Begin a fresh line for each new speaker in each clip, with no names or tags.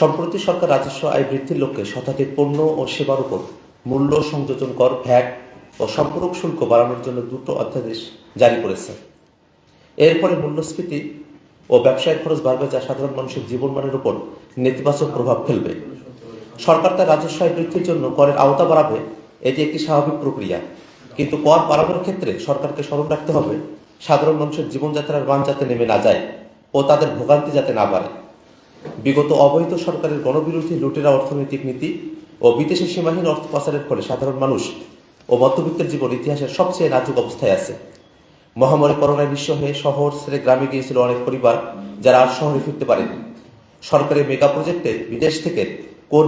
সম্প্রতি সরকার রাজস্ব আয় বৃদ্ধির লক্ষ্যে শতাধিক পণ্য ও সেবার উপর মূল্য সংযোজন কর, ভ্যাট ও সম্পূরক শুল্ক বাড়ানোর জন্য দুটো অধ্যাদেশ জারি করেছে। এরপরে মূল্যস্ফীতি ও ব্যবসায়িক খরচ বাড়বে, যা সাধারণ মানুষের জীবনমানের উপর নেতিবাচক প্রভাব ফেলবে। সরকার তার রাজস্ব আয় বৃদ্ধির জন্য করের আওতা বাড়াবে, এটি একটি স্বাভাবিক প্রক্রিয়া। কিন্তু কর বাড়ানোর ক্ষেত্রে সরকারকে স্মরণ রাখতে হবে, সাধারণ মানুষের জীবনযাত্রার মান যাতে নেমে না যায় ও তাদের ভোগান্তি যাতে না বাড়ে। বিগত অবৈধ সরকারের গণবিরোধী লুটেরা অর্থনৈতিক নীতি ও বিদেশি সীমাহীন অর্থ পাচারের ফলে সাধারণ মানুষ ও মধ্যবিত্তের জীবন ইতিহাসের সবচেয়ে নাজুক অবস্থায় আছে। মহামারী করোনায় নিঃস্ব হয়ে শহর ছেড়ে গ্রামে গিয়েছিল অনেক পরিবার, যারা আর শহরে ফিরতে পারেনি। সরকারি মেগা প্রজেক্টে বিদেশ থেকে কোন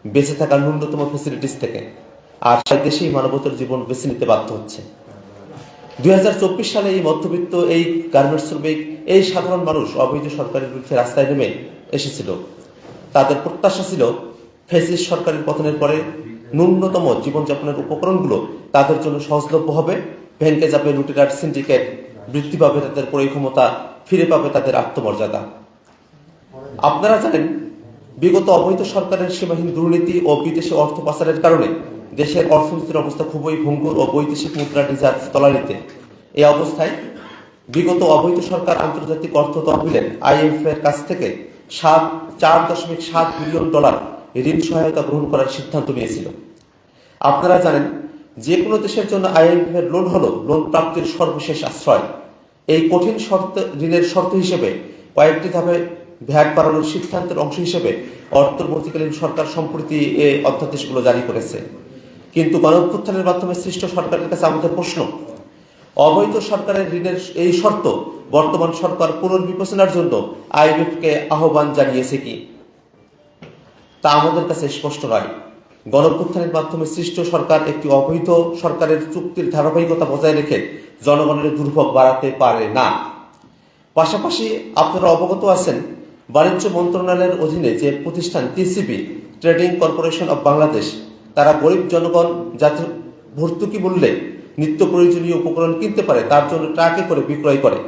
বেঁচে থাকার ন্যূনতম ফেসিলিটিস থেকে আর সেই দেশেই মানবতার জীবন বেছে নিতে বাধ্য হচ্ছে। 2024 সালে এই মধ্যবিত্ত, এই গার্মেন্টস শ্রমিক, এই সাধারণ মানুষ অবৈধ সরকারের বিরুদ্ধে রাস্তায় নেমে এসেছিল। তাদের প্রত্যাশা ছিল ফ্যাসিস্ট সরকারের পতনের পরে ন্যূনতম জীবনযাপনের উপকরণগুলো তাদের জন্য সহজলভ্য হবে, ভেঙে যাবে লুটেরার সিন্ডিকেট, বৃদ্ধি পাবে তাদের ক্রয় ক্ষমতা, ফিরে পাবে তাদের আত্মমর্যাদা। আপনারা জানেন, বিগত অবৈধ সরকারের সীমাহীন দুর্নীতি ও বিদেশি অর্থ পাচারের কারণে দেশের অর্থনীতির অবস্থা খুবই ভঙ্গুর ও বৈদেশিক মুদ্রা রিজার্ভ তলানিতে। এই অবস্থায় বিগত অবৈধ সরকার আন্তর্জাতিক অর্থ তহবিলের IMF এর কাছ থেকে 4.7 বিলিয়ন ডলার ঋণ সহায়তা গ্রহণ করার সিদ্ধান্ত নিয়েছিল। আপনারা জানেন, যে কোনো দেশের জন্য IMF এর লোন হলো লোন প্রাপ্তির সর্বশেষ আশ্রয়। এই কঠিন ঋণের শর্ত হিসেবে কয়েকটি ধাপে ভ্যাট বাড়ানোর সিদ্ধান্তের অংশ হিসেবে অন্তর্বর্তীকালীন সরকার সম্প্রতি এই অধ্যাদেশগুলো জারি করেছে। কিন্তু গণঅভ্যুত্থানের মাধ্যমে সৃষ্ট সরকারের কাছে আমাদের প্রশ্ন, অবৈধ সরকারের ঋণের এই শর্ত বর্তমান সরকার পুনর্বিবেচনার জন্য IMF কে আহ্বান জানিয়েছে কি, তা আমাদের কাছে স্পষ্ট নয়। গণঅভ্যুত্থানের মাধ্যমে সৃষ্ট সরকার একটি অবৈধ সরকারের চুক্তির ধারাবাহিকতা বজায় রেখে জনগণের দুর্ভোগ বাড়াতে পারে না। পাশাপাশি আপনারা অবগত আছেন, বাণিজ্য মন্ত্রণালয়ের অধীনে যে প্রতিষ্ঠান TCB, trading corporation of Bangladesh, তারা গরিব জনগণ যাতে ভর্তুকি মূল্যে নিত্য প্রয়োজনীয় উপকরণ কিনতে পারে তার জন্য ট্রাকে করে বিক্রয় করে।